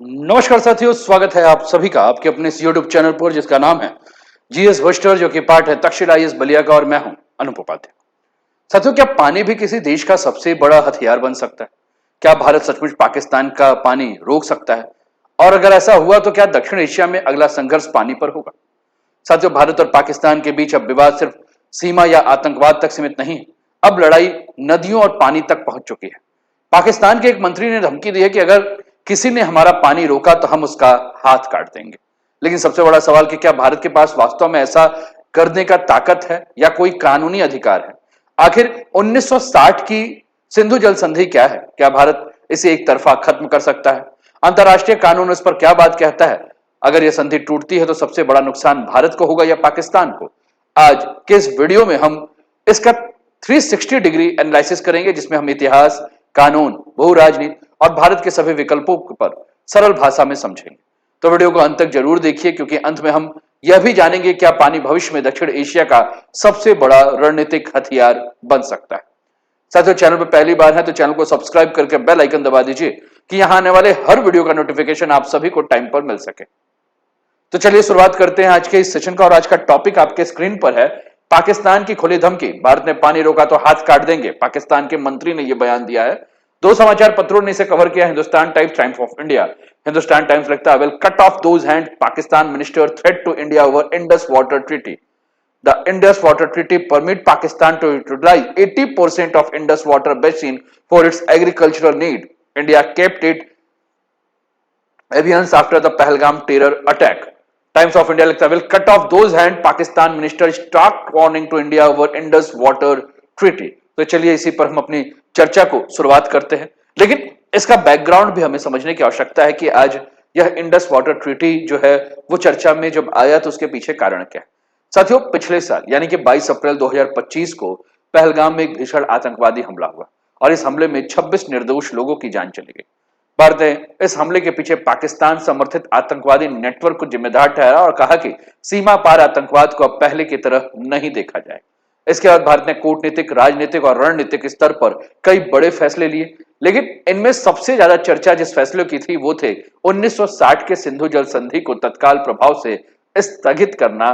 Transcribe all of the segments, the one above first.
नमस्कार साथियों, स्वागत है आप सभी का आपके अपने इस यूट्यूब चैनल पर जिसका नाम है जीएस होस्टर, जो कि पार्ट है तक्षशिला आईएएस बलिया का, और मैं हूं अनुप उपाध्याय। साथियों, क्या पानी भी किसी देश का सबसे बड़ा हथियार बन सकता है? क्या भारत सचमुच पाकिस्तान का पानी रोक सकता है? और अगर ऐसा हुआ तो क्या दक्षिण एशिया में अगला संघर्ष पानी पर होगा? साथियों, भारत और पाकिस्तान के बीच अब विवाद सिर्फ सीमा या आतंकवाद तक सीमित नहीं है। अब लड़ाई नदियों और पानी तक पहुंच चुकी है। पाकिस्तान के एक मंत्री ने धमकी दी है कि अगर किसी ने हमारा पानी रोका तो हम उसका हाथ काट देंगे। लेकिन सबसे बड़ा सवाल कि क्या भारत के पास वास्तव में ऐसा करने का ताकत है या कोई कानूनी अधिकार है? आखिर 1960 की सिंधु जल संधि क्या है? क्या भारत इसे एक तरफा खत्म कर सकता है? अंतर्राष्ट्रीय कानून इस पर क्या बात कहता है? अगर यह संधि टूटती है तो सबसे बड़ा नुकसान भारत को होगा या पाकिस्तान को? आज के इस वीडियो में हम इसका 360 डिग्री एनालिसिस करेंगे, जिसमें हम इतिहास, कानून, भू राजनीति और भारत के सभी विकल्पों पर सरल भाषा में समझेंगे। तो वीडियो को अंत तक जरूर देखिए, क्योंकि अंत में हम यह भी जानेंगे क्या पानी भविष्य में दक्षिण एशिया का सबसे बड़ा रणनीतिक हथियार बन सकता है। साथियों, चैनल पर पहली बार है तो चैनल को सब्सक्राइब करके बेल आइकन दबा दीजिए कि यहां आने वाले हर वीडियो का नोटिफिकेशन आप सभी को टाइम पर मिल सके। तो चलिए शुरुआत करते हैं आज के इस सेशन का, और आज का टॉपिक आपके स्क्रीन पर है। पाकिस्तान की खुली धमकी, भारत ने पानी रोका तो हाथ काट देंगे, पाकिस्तान के मंत्री ने यह बयान दिया है। दो समाचार पत्रों ने इसे कवर किया, Hindustan Times, Times of India. Hindustan Times लिखता है, will cut off those hand, Pakistan minister threat to India over Indus water treaty. The Indus Water Treaty permit Pakistan to utilize 80% of Indus water basin for its agricultural need. India kept it abeyance after the Pahalgam terror attack. Times of India लिखता है, will cut off those hand, Pakistan minister stark warning to India over Indus Water Treaty. तो चलिए इसी पर हम अपनी चर्चा को शुरुआत करते हैं, लेकिन इसका बैकग्राउंड भी हमें समझने की आवश्यकता है कि आज यह इंडस वाटर ट्रीटी जो है वो चर्चा में जब आया तो उसके पीछे कारण क्या है। साथियों, पिछले साल यानी कि 22 अप्रैल 2025 को पहलगाम में एक भीषण आतंकवादी हमला हुआ, और इस हमले में 26 निर्दोष लोगों की जान चली गई। भारत ने इस हमले के पीछे पाकिस्तान समर्थित आतंकवादी नेटवर्क को जिम्मेदार ठहराया और कहा कि सीमा पार आतंकवाद को अब पहले की तरह नहीं देखा जाए। इसके बाद भारत ने कूटनीतिक, राजनीतिक और रणनीतिक स्तर पर कई बड़े फैसले लिए, लेकिन इनमें सबसे ज्यादा चर्चा जिस फैसले की थी वो थे 1960 के सिंधु जल संधि को तत्काल प्रभाव से स्थगित करना।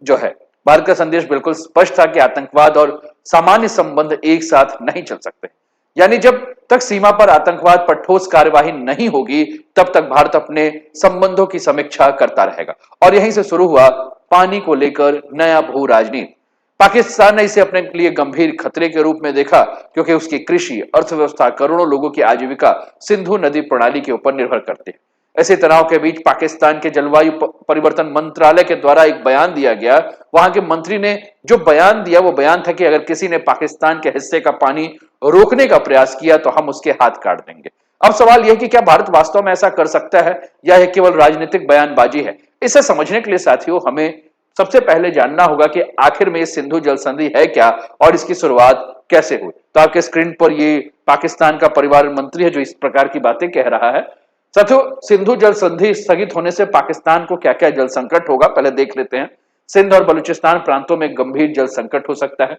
जो है, भारत का संदेश बिल्कुल स्पष्ट था कि आतंकवाद और सामान्य संबंध एक साथ नहीं चल सकते। यानी जब तक सीमा पर आतंकवाद पर ठोस कार्यवाही नहीं होगी तब तक भारत अपने संबंधों की समीक्षा करता रहेगा। और यहीं से शुरू हुआ पानी को लेकर नया भू राजनीति। पाकिस्तान ने इसे अपने लिए गंभीर खतरे के रूप में देखा, क्योंकि उसकी कृषि, अर्थव्यवस्था, करोड़ों लोगों की आजीविका सिंधु नदी प्रणाली के ऊपर निर्भर करती है। ऐसे तनाव के बीच पाकिस्तान के जलवायु परिवर्तन मंत्रालय के द्वारा एक बयान दिया गया। वहां के मंत्री ने जो बयान दिया वो बयान था कि अगर किसी ने पाकिस्तान के हिस्से का पानी रोकने का प्रयास किया तो हम उसके हाथ काट देंगे। अब सवाल यह कि क्या भारत वास्तव में ऐसा कर सकता है या यह केवल राजनीतिक बयानबाजी है? इसे समझने के लिए साथियों हमें सबसे पहले जानना होगा कि आखिर में सिंधु जल संधि है क्या और इसकी शुरुआत कैसे हुई। तो आपके स्क्रीन पर ये पाकिस्तान का परिवहन मंत्री है जो इस प्रकार की बातें कह रहा है। साथियों, सिंधु जल संधि स्थगित होने से पाकिस्तान को क्या क्या जल संकट होगा पहले देख लेते हैं। सिंध और बलूचिस्तान प्रांतों में गंभीर जल संकट हो सकता है।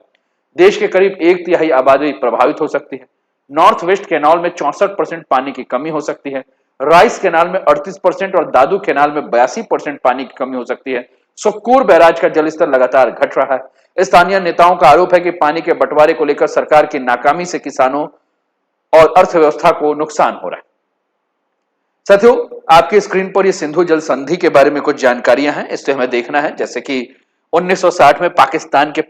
देश के करीब 1/3 आबादी प्रभावित हो सकती है। नॉर्थ वेस्ट कैनाल में 64% पानी की कमी हो सकती है। राइस कैनाल में 38% और दादू कैनाल में 82% पानी की कमी हो सकती है। सुक्कूर बैराज का जलस्तर लगातार घट रहा है। स्थानीय नेताओं का आरोप है कि पानी के बंटवारे को लेकर सरकार की नाकामी से किसानों और अर्थव्यवस्था को नुकसान हो रहा है। साथियों, आपकी स्क्रीन पर ये सिंधु जल संधि के बारे में कुछ जानकारियां हैं, इससे हमें देखना है। जैसे कि 1960 में पाकिस्तान के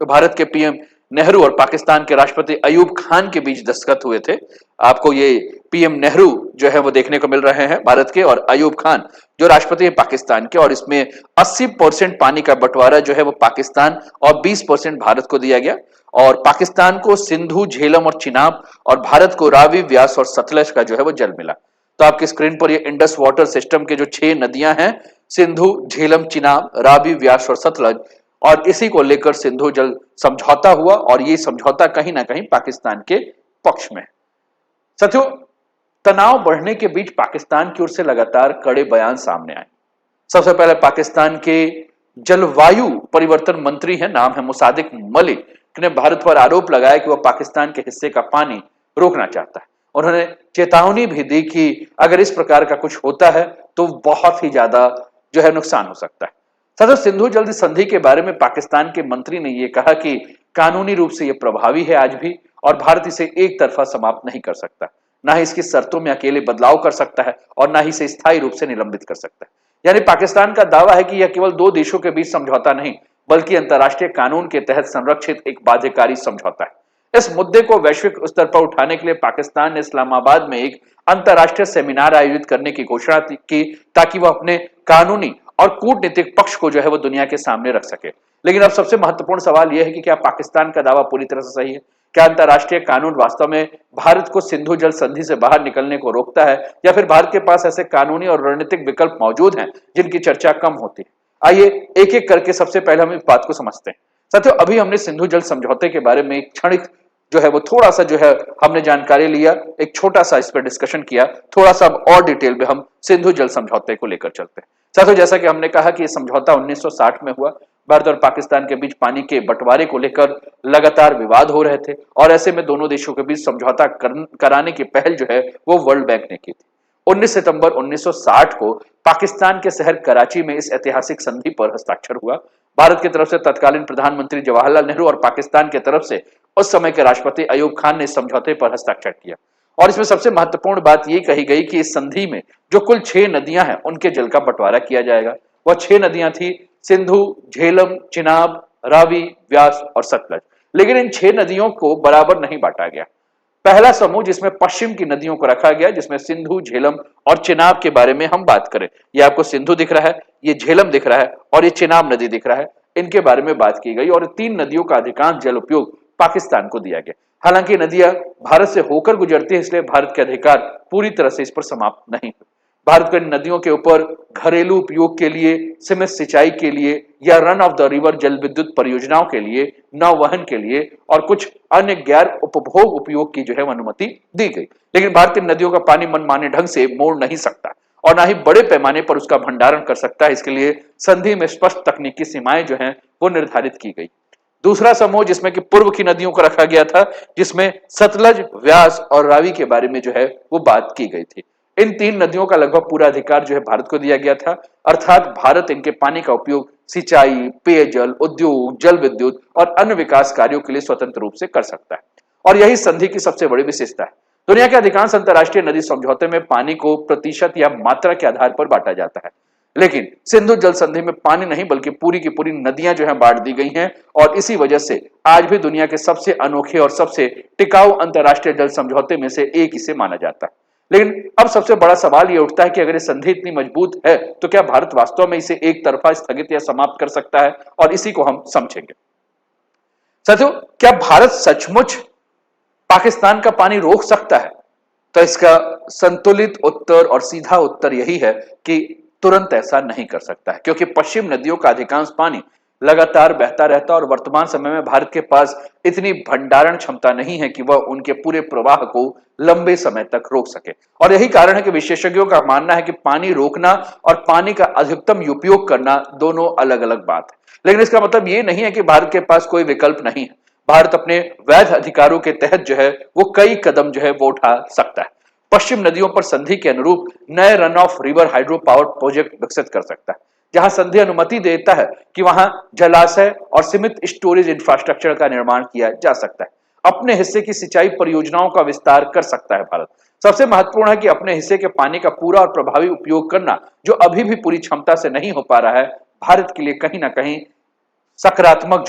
भारत के पीएम नेहरू और पाकिस्तान के राष्ट्रपति अयूब खान के बीच दस्तखत हुए थे। आपको ये पीएम नेहरू जो है वो देखने को मिल रहे हैं भारत के, और अयूब खान जो राष्ट्रपति है पाकिस्तान के, और इसमें 80% पानी का बंटवारा जो है वो पाकिस्तान और 20% भारत को दिया गया। और पाकिस्तान को सिंधु, झेलम और चिनाब, और भारत को रावी, व्यास और सतलज का जो है वो जल मिला। तो आपकी स्क्रीन पर ये इंडस वाटर सिस्टम के जो 6 नदियां हैं, सिंधु, झेलम, चिनाब, रावी, व्यास और सतलज, और इसी को लेकर सिंधु जल समझौता हुआ, और ये समझौता कहीं ना कहीं पाकिस्तान के पक्ष में है। साथियों, तनाव बढ़ने के बीच पाकिस्तान की ओर से लगातार कड़े बयान सामने आए। सबसे पहले पाकिस्तान के जलवायु परिवर्तन मंत्री हैं, नाम है मुसादिक मलिक, ने भारत पर आरोप लगाया कि वह पाकिस्तान के हिस्से का पानी रोकना चाहता है। उन्होंने चेतावनी भी दी कि अगर इस प्रकार का कुछ होता है तो बहुत ही ज्यादा जो है नुकसान हो सकता है। साथियों, सिंधु जल संधि के बारे में पाकिस्तान के मंत्री ने यह कहा कि कानूनी रूप से यह प्रभावी है आज भी, और भारत इसे एक तरफा समाप्त नहीं कर सकता, ना ही इसकी शर्तों में अकेले बदलाव कर सकता है और ना ही इसे स्थायी रूप से निलंबित कर सकता है। यानी पाकिस्तान का दावा है कि यह केवल दो देशों के बीच समझौता नहीं बल्कि अंतर्राष्ट्रीय कानून के तहत संरक्षित एक बाध्यकारी समझौता है। इस मुद्दे को वैश्विक स्तर पर उठाने के लिए पाकिस्तान ने इस्लामाबाद में एक अंतर्राष्ट्रीय सेमिनार आयोजित करने की घोषणा की, ताकि वह अपने कानूनी और कूटनीतिक पक्ष को जो है वो दुनिया के सामने रख सके। लेकिन अब सबसे महत्वपूर्ण सवाल यह है कि क्या पाकिस्तान का दावा पूरी तरह से सही है? क्या अंतर्राष्ट्रीय कानून वास्तव में भारत को सिंधु जल संधि से बाहर निकलने को रोकता है, या फिर भारत के पास ऐसे कानूनी और रणनीतिक विकल्प मौजूद हैं जिनकी चर्चा कम होती है? आइए एक एक करके सबसे पहले हम इस बात को समझते हैं। साथियों, अभी हमने सिंधु जल समझौते के बारे में एक क्षणिक जो है वो थोड़ा सा जो है हमने जानकारी लिया, एक छोटा सा इस पर डिस्कशन किया। थोड़ा सा अब और डिटेल में हम सिंधु जल समझौते को लेकर चलते हैं। साथियों, जैसा कि हमने कहा कि यह समझौता 1960 में हुआ। भारत और पाकिस्तान के बीच पानी के बंटवारे को लेकर लगातार विवाद हो रहे थे, और ऐसे में दोनों देशों के बीच समझौता कराने की पहल जो है वो वर्ल्ड बैंक ने की थी। 19 सितंबर 1960 को पाकिस्तान के शहर कराची में इस ऐतिहासिक संधि पर हस्ताक्षर हुआ। भारत की तरफ से तत्कालीन प्रधानमंत्री जवाहरलाल नेहरू और पाकिस्तान की तरफ से उस समय के राष्ट्रपति अयूब खान ने इस समझौते पर हस्ताक्षर किया। और इसमें सबसे महत्वपूर्ण बात यह कही गई कि इस संधि में जो कुल 6 नदियां हैं उनके जल का बंटवारा किया जाएगा। वह 6 नदियां थी सिंधु, झेलम, चिनाब, रावी, व्यास और सतलज। लेकिन इन 6 नदियों को बराबर नहीं बांटा गया। पहला समूह जिसमें पश्चिम की नदियों को रखा गया, जिसमें सिंधु, झेलम और चिनाब के बारे में हम बात करें। ये आपको सिंधु दिख रहा है, ये झेलम दिख रहा है और ये चिनाब नदी दिख रहा है। इनके बारे में बात की गई और 3 नदियों का अधिकांश जल उपयोग पाकिस्तान को दिया गया। हालांकि नदियां भारत से होकर गुजरती है, इसलिए भारत के अधिकार पूरी तरह से इस पर समाप्त नहीं हुए। भारत को इन नदियों के ऊपर घरेलू उपयोग के लिए, सीमित सिंचाई के लिए या रन ऑफ द रिवर जल विद्युत परियोजनाओं के लिए, नौवहन के लिए और कुछ अन्य गैर उपभोग उपयोग की जो है अनुमति दी गई। लेकिन भारत इन नदियों का पानी मनमाने ढंग से मोड़ नहीं सकता और ना ही बड़े पैमाने पर उसका भंडारण कर सकता है। इसके लिए संधि में स्पष्ट तकनीकी सीमाएं जो हैं वो निर्धारित की गई। दूसरा समूह जिसमें कि पूर्व की नदियों को रखा गया था, जिसमें सतलज, व्यास और रावी के बारे में जो है वो बात की गई थी। इन 3 नदियों का लगभग पूरा अधिकार जो है भारत को दिया गया था, अर्थात भारत इनके पानी का उपयोग सिंचाई, पेयजल, उद्योग, जल विद्युत और अन्य विकास कार्यों के लिए स्वतंत्र रूप से कर सकता है। और यही संधि की सबसे बड़ी विशेषता है। दुनिया के अधिकांश अंतर्राष्ट्रीय नदी समझौते में पानी को प्रतिशत या मात्रा के आधार पर बांटा जाता है, लेकिन सिंधु जल संधि में पानी नहीं बल्कि पूरी की पूरी नदियां जो है बांट दी गई हैं। और इसी वजह से आज भी दुनिया के सबसे अनोखे और सबसे टिकाऊ अंतर्राष्ट्रीय जल समझौते में से एक इसे माना जाता है। लेकिन अब सबसे बड़ा सवाल यह उठता है कि अगर ये संधि इतनी मजबूत है तो क्या भारत वास्तव में इसे एक तरफा स्थगित या समाप्त कर सकता है? और इसी को हम समझेंगे। साथियों, क्या भारत सचमुच पाकिस्तान का पानी रोक सकता है? तो इसका संतुलित उत्तर और सीधा उत्तर यही है कि तुरंत ऐसा नहीं कर सकता है, क्योंकि पश्चिम नदियों का अधिकांश पानी लगातार बहता रहता है और वर्तमान समय में भारत के पास इतनी भंडारण क्षमता नहीं है कि वह उनके पूरे प्रवाह को लंबे समय तक रोक सके। और यही कारण है कि विशेषज्ञों का मानना है कि पानी रोकना और पानी का अधिकतम उपयोग करना दोनों अलग अलग बात है। लेकिन इसका मतलब यह नहीं है कि भारत के पास कोई विकल्प नहीं है। भारत अपने वैध अधिकारों के तहत जो है वो कई कदम जो है वो उठा सकता है। पश्चिम नदियों पर संधि के अनुरूप नए run of river hydro power project विकसित कर सकता है, जहां संधि अनुमति देता है कि वहां जलाशय और सीमित स्टोरेज इंफ्रास्ट्रक्चर का निर्माण किया जा सकता है। अपने हिस्से की सिंचाई परियोजनाओं का विस्तार कर सकता है भारत। सबसे महत्वपूर्ण है कि अपने हिस्से के पानी का पूरा और प्रभावी उपयोग करना, जो अभी भी पूरी क्षमता से नहीं हो पा रहा है, भारत के लिए कहीं ना कहीं सकारात्मक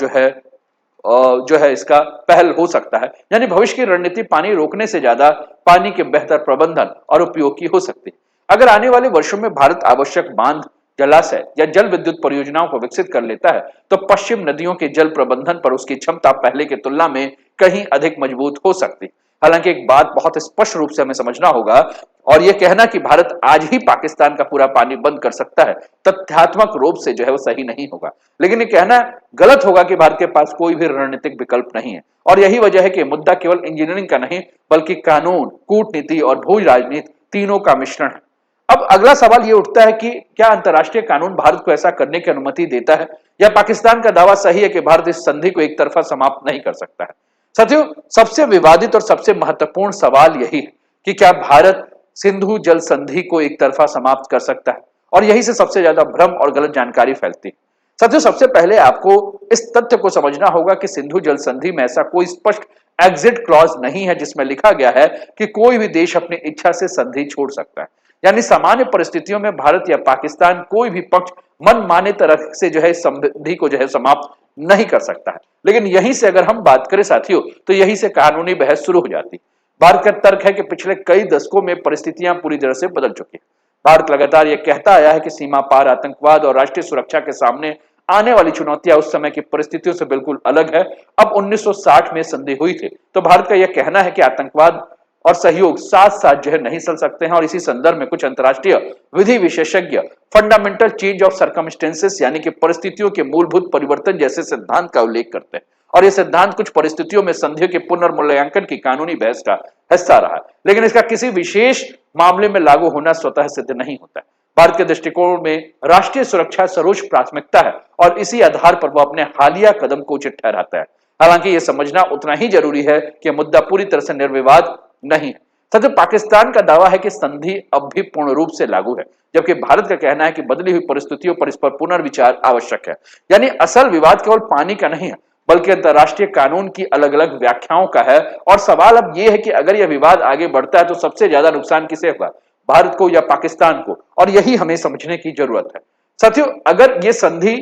जो है इसका पहल हो सकता है। यानी भविष्य की रणनीति पानी रोकने से ज्यादा पानी के बेहतर प्रबंधन और उपयोग की हो सकती है। अगर आने वाले वर्षों में भारत आवश्यक बांध, जलाशय या जल विद्युत परियोजनाओं को विकसित कर लेता है तो पश्चिम नदियों के जल प्रबंधन पर उसकी क्षमता पहले की तुलना में कहीं अधिक मजबूत हो सकती है। हालांकि एक बात बहुत स्पष्ट रूप से हमें समझना होगा, और यह कहना कि भारत आज ही पाकिस्तान का पूरा पानी बंद कर सकता है तथ्यात्मक रूप से जो है वो सही नहीं होगा। लेकिन ये कहना गलत होगा कि भारत के पास कोई भी रणनीतिक विकल्प नहीं है। और यही वजह है कि मुद्दा केवल इंजीनियरिंग का नहीं बल्कि कानून, कूटनीति और भू राजनीति तीनों का मिश्रण है। अब अगला सवाल यह उठता है कि क्या अंतर्राष्ट्रीय कानून भारत को ऐसा करने की अनुमति देता है, या पाकिस्तान का दावा सही है कि भारत इस संधि को एक तरफा समाप्त नहीं कर सकता है? साथियों, सबसे विवादित और सबसे महत्वपूर्ण सवाल यही है कि क्या भारत सिंधु जल संधि को एक तरफा समाप्त कर सकता है, और यही से सबसे ज्यादा भ्रम और गलत जानकारी फैलती है। साथियों, सबसे पहले आपको इस तथ्य को समझना होगा कि सिंधु जल संधि में ऐसा कोई स्पष्ट एग्जिट क्लॉज नहीं है जिसमें लिखा गया है कि कोई भी देश अपनी इच्छा से संधि छोड़ सकता है। यानी सामान्य परिस्थितियों में भारत या पाकिस्तान कोई भी पक्ष मन माने तरह से संधि को समाप्त नहीं कर सकता है। लेकिन यहीं से अगर हम बात करें साथियों, तो यहीं से कानूनी बहस शुरू हो जाती। भारत का तर्क है कि पिछले कई दशकों में परिस्थितियां पूरी तरह से बदल चुकी है। भारत लगातार यह कहता आया है कि सीमा पार आतंकवाद और राष्ट्रीय सुरक्षा के सामने आने वाली चुनौतियां उस समय की परिस्थितियों से बिल्कुल अलग है। अब 1960 में संधि हुई थी, तो भारत का यह कहना है कि आतंकवाद और सहयोग साथ साथ नहीं चल सकते हैं। और इसी संदर्भ में कुछ अंतर्राष्ट्रीय विधि विशेषज्ञ फंडामेंटल चेंज ऑफ सर्कमस्टेंसेस यानी कि परिस्थितियों के मूलभूत परिवर्तन जैसे सिद्धांत का उल्लेख करते हैं। और यह सिद्धांत कुछ परिस्थितियों में संधियों के पुनर्मूल्यांकन की कानूनी बहस का हिस्सा रहा है, लेकिन इसका किसी विशेष मामले में लागू होना स्वतः सिद्ध नहीं होता है। भारत के दृष्टिकोण में राष्ट्रीय सुरक्षा सर्वोच्च प्राथमिकता है और इसी आधार पर वह अपने हालिया कदम को उचित ठहराता है। हालांकि यह समझना उतना ही जरूरी है कि मुद्दा पूरी तरह से निर्विवाद नहीं है। सच पाकिस्तान का दावा है कि संधि अब भी पूर्ण रूप से लागू है, जबकि भारत का कहना है कि बदली हुई परिस्थितियों पर इस पर पुनर्विचार आवश्यक है। यानी असल विवाद केवल पानी का नहीं है, बल्कि अंतरराष्ट्रीय कानून की अलग अलग व्याख्याओं का है। और सवाल अब यह है कि अगर यह विवाद आगे बढ़ता है तो सबसे ज्यादा नुकसान किसे होगा, भारत को या पाकिस्तान को, और यही हमें समझने की जरूरत है। साथियों, अगर यह संधि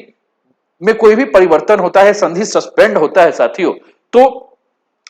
में कोई भी परिवर्तन होता है, संधि सस्पेंड होता है साथियों, तो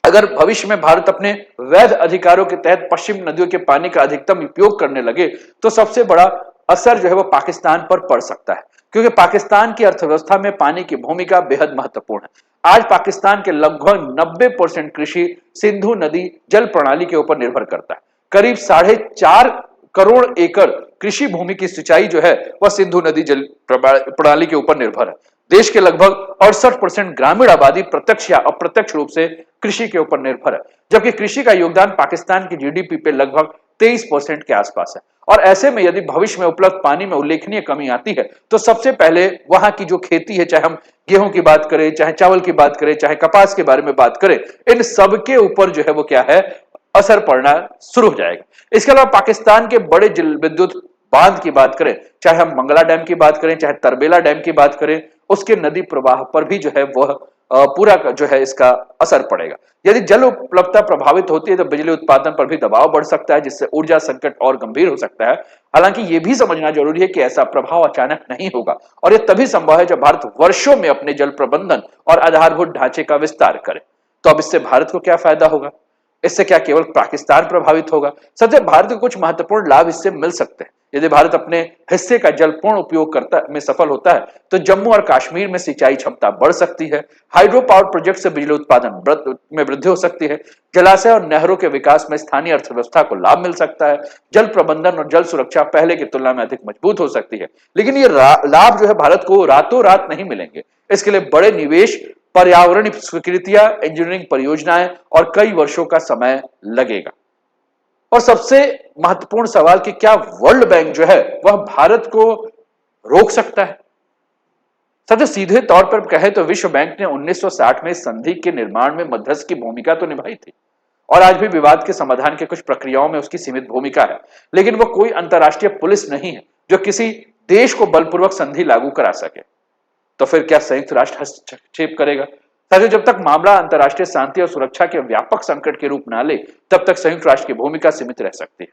अगर भविष्य में भारत अपने वैध अधिकारों के तहत पश्चिम नदियों के पानी का अधिकतम उपयोग करने लगे, तो सबसे बड़ा असर वो पाकिस्तान पर पड़ सकता है, क्योंकि पाकिस्तान की अर्थव्यवस्था में पानी की भूमिका बेहद महत्वपूर्ण है। आज पाकिस्तान के लगभग 90% कृषि सिंधु नदी जल प्रणाली के ऊपर निर्भर करता है। करीब 4.5 करोड़ एकड़ कृषि भूमि की सिंचाई वह सिंधु नदी जल प्रणाली के ऊपर निर्भर है। देश के लगभग 68% ग्रामीण आबादी प्रत्यक्ष या अप्रत्यक्ष रूप से कृषि के ऊपर निर्भर है, जबकि कृषि का योगदान पाकिस्तान की जीडीपी पे लगभग 23% के आसपास है। और ऐसे में यदि भविष्य में उपलब्ध पानी में उल्लेखनीय कमी आती है, तो सबसे पहले वहां की जो खेती है, चाहे हम गेहूं की बात करें, चाहे चावल की बात करें, चाहे कपास के बारे में बात करें, इन सब के ऊपर वो क्या है, असर पड़ना शुरू हो जाएगा। इसके अलावा पाकिस्तान के बड़े जल विद्युत बांध की बात करें, चाहे हम मंगला डैम की बात करें, चाहे तरबेला डैम की बात करें, उसके नदी प्रवाह पर भी वह पूरा इसका असर पड़ेगा। यदि जल उपलब्धता प्रभावित होती है तो बिजली उत्पादन पर भी दबाव बढ़ सकता है, जिससे ऊर्जा संकट और गंभीर हो सकता है। हालांकि यह भी समझना जरूरी है कि ऐसा प्रभाव अचानक नहीं होगा, और यह तभी संभव है जब भारत वर्षों में अपने जल प्रबंधन और आधारभूत ढांचे का विस्तार करे। तो अब इससे भारत को क्या फायदा होगा? इससे क्या केवल पाकिस्तान प्रभावित होगा? सच है, भारत को कुछ महत्वपूर्ण लाभ इससे मिल सकते हैं। यदि भारत अपने हिस्से का जल पूर्ण उपयोग करता में सफल होता है, तो जम्मू और कश्मीर में सिंचाई क्षमता बढ़ सकती है, हाइड्रो पावर प्रोजेक्ट से बिजली उत्पादन में वृद्धि हो सकती है, जलाशय और नहरों के विकास में स्थानीय अर्थव्यवस्था को लाभ मिल सकता है, जल प्रबंधन और जल सुरक्षा पहले की तुलना में अधिक मजबूत हो सकती है। लेकिन ये लाभ भारत को रातों रात नहीं मिलेंगे। इसके लिए बड़े निवेश, पर्यावरणीय स्वीकृतियां, इंजीनियरिंग परियोजनाएं और कई वर्षों का समय लगेगा। और सबसे महत्वपूर्ण सवाल कि क्या वर्ल्ड बैंक वह भारत को रोक सकता है? सबसे सीधे तौर पर कहे तो विश्व बैंक ने 1960 में संधि के निर्माण में मध्यस्थ की भूमिका तो निभाई थी, और आज भी विवाद के समाधान के कुछ प्रक्रियाओं में उसकी सीमित भूमिका है। लेकिन वह कोई अंतरराष्ट्रीय पुलिस नहीं है जो किसी देश को बलपूर्वक संधि लागू करा सके। तो फिर क्या संयुक्त राष्ट्र हस्तक्षेप करेगा? ताकि जब तक मामला अंतरराष्ट्रीय शांति और सुरक्षा के व्यापक संकट के रूप ना ले, तब तक संयुक्त राष्ट्र की भूमिका सीमित रह सकती है।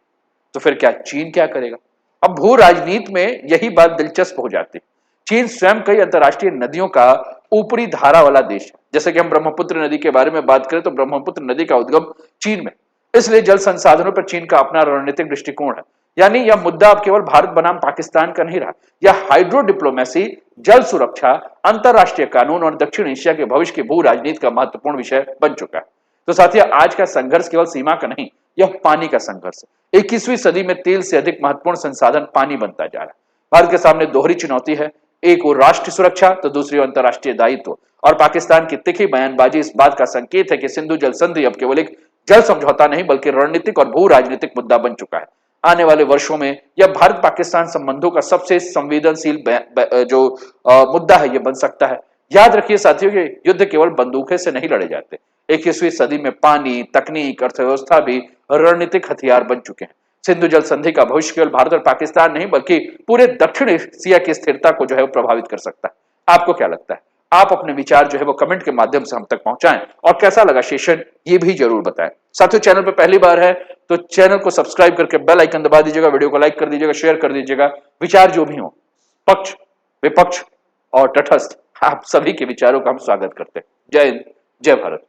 तो फिर क्या चीन क्या करेगा? अब भू राजनीति में यही बात दिलचस्प हो जाती है। चीन स्वयं कई अंतरराष्ट्रीय नदियों का ऊपरी धारा वाला देश है। जैसे कि हम ब्रह्मपुत्र नदी के बारे में बात करें तो ब्रह्मपुत्र नदी का उद्गम चीन में, इसलिए जल संसाधनों पर चीन का अपना रणनीतिक दृष्टिकोण है। यानी यह मुद्दा अब केवल भारत बनाम पाकिस्तान का नहीं रहा, यह हाइड्रो डिप्लोमेसी, जल सुरक्षा, अंतरराष्ट्रीय कानून और दक्षिण एशिया के भविष्य की भू राजनीति का महत्वपूर्ण विषय बन चुका है। तो साथियों, आज का संघर्ष केवल सीमा का नहीं, यह पानी का संघर्ष है। 21वीं सदी में तेल से अधिक महत्वपूर्ण संसाधन पानी बनता जा रहा है। भारत के सामने दोहरी चुनौती है, एक और राष्ट्रीय सुरक्षा तो दूसरी अंतरराष्ट्रीय दायित्व। और पाकिस्तान की तिखी बयानबाजी इस बात का संकेत है कि सिंधु जल संधि अब केवल एक जल समझौता नहीं बल्कि रणनीतिक और भू राजनीतिक मुद्दा बन चुका है। आने वाले वर्षों में यह भारत पाकिस्तान संबंधों का सबसे संवेदनशील मुद्दा है, यह बन सकता है। याद रखिए साथियों, ये युद्ध केवल बंदूकें से नहीं लड़े जाते। 21वीं सदी में पानी, तकनीक, अर्थव्यवस्था भी रणनीतिक हथियार बन चुके हैं। सिंधु जल संधि का भविष्य केवल भारत और पाकिस्तान नहीं बल्कि पूरे दक्षिण एशिया की स्थिरता को जो है वो प्रभावित कर सकता है। आपको क्या लगता है? आप अपने विचार जो है वो कमेंट के माध्यम से हम तक पहुंचाएं, और कैसा लगा सेशन ये भी जरूर बताएं। साथियों, चैनल पर पहली बार है तो चैनल को सब्सक्राइब करके बेल आइकन दबा दीजिएगा, वीडियो को लाइक कर दीजिएगा, शेयर कर दीजिएगा। विचार जो भी हो, पक्ष, विपक्ष और तटस्थ, आप सभी के विचारों का हम स्वागत करते हैं। जय हिंद, जय भारत।